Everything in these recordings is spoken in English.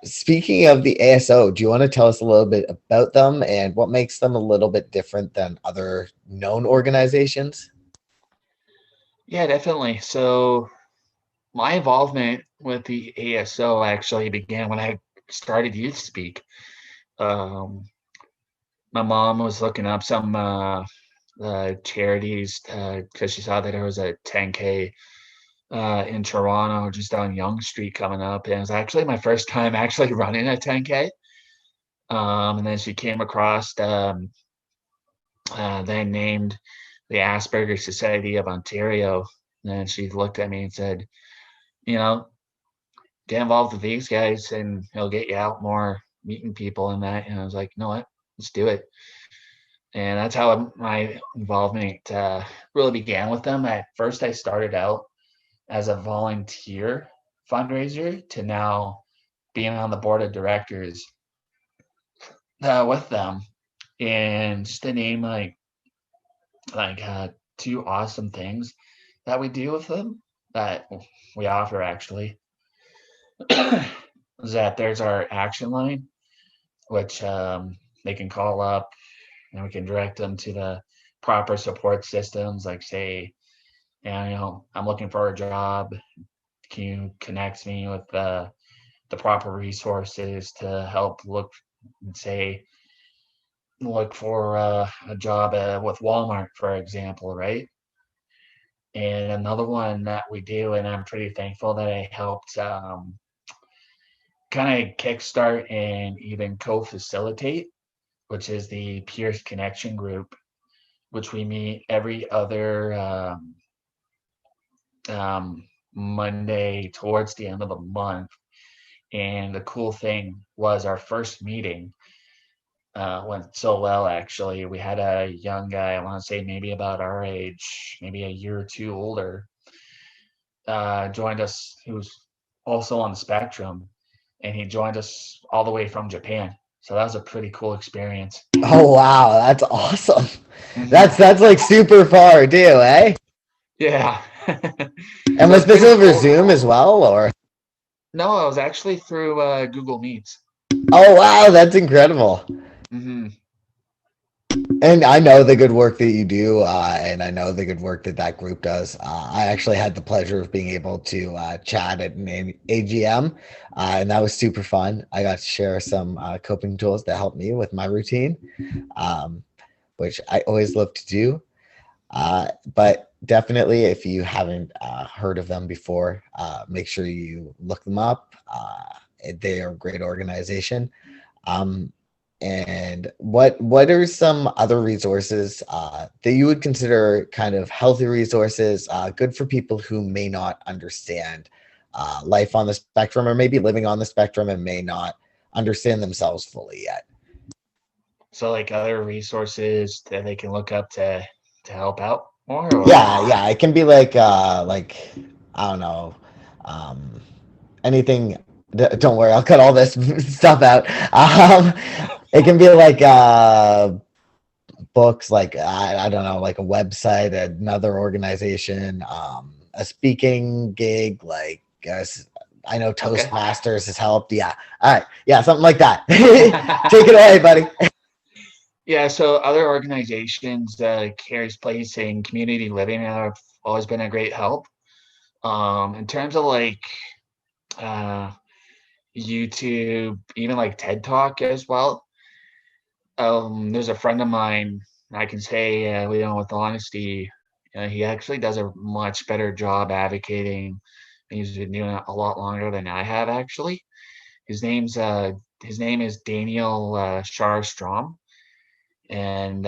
Speaking of the ASO, do you want to tell us a little bit about them and what makes them a little bit different than other known organizations? Yeah, definitely. So my involvement with the ASO actually began when I started Youth Speak. Um, my mom was looking up some charities because she saw that there was a 10K in Toronto, just on Yonge Street coming up, and it was actually my first time actually running a 10K. And then she came across then named the Asperger Society of Ontario, and she looked at me and said, you know, get involved with these guys and it'll get you out more meeting people and that. And I was like, you know what, let's do it. And that's how my involvement really began with them. At first, I started out as a volunteer fundraiser to now being on the board of directors with them. And just to name like two awesome things that we do with them that we offer actually is that there's our action line, which they can call up and we can direct them to the proper support systems. Like say, I'm looking for a job. Can you connect me with the proper resources to help look and say look for a job with Walmart, for example, right? And another one that we do, and I'm pretty thankful that I helped kind of kickstart and even co-facilitate, which is the Peers Connection Group, which we meet every other Monday towards the end of the month. And the cool thing was our first meeting went so well, actually. We had a young guy, I want to say maybe about our age, maybe a year or two older, joined us, who's also on the spectrum, and he joined us all the way from Japan. So that was a pretty cool experience. Oh wow, that's awesome. Mhm. That's like super far too, eh? Yeah. And So was it's this pretty over cool. Zoom as well, or? No, it was actually through Google Meets. Oh wow, that's incredible. Hmm. And I know the good work that you do, and I know the good work that that group does. I actually had the pleasure of being able to chat at an AGM, and that was super fun. I got to share some coping tools that help me with my routine, um, which I always love to do. But definitely, if you haven't heard of them before, make sure you look them up. They are a great organization. Um, and what are some other resources that you would consider kind of healthy resources, good for people who may not understand life on the spectrum, or maybe living on the spectrum and may not understand themselves fully yet? So like other resources that they can look up to help out more, or Yeah, it can be like I don't know, um, anything. Don't worry, I'll cut all this stuff out. It can be like books, like I don't know, like a website, another organization, a speaking gig, like I know okay. Toastmasters has helped. Yeah, all right, yeah, something like that. Take it away, buddy. Yeah, so other organizations, Carrie's Place and Community Living have always been a great help. In terms of like uh, YouTube, even like TED Talk as well. There's a friend of mine, I can say, with honesty, he actually does a much better job advocating. And he's been doing it a lot longer than I have actually. His name's his name is Daniel Strom, and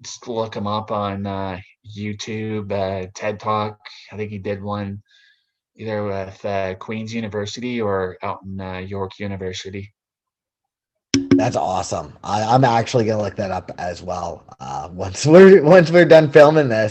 just look him up on YouTube, TED Talk. I think he did one either with Queen's University or out in York University. That's awesome. I'm actually gonna look that up as well. Once we're done filming this.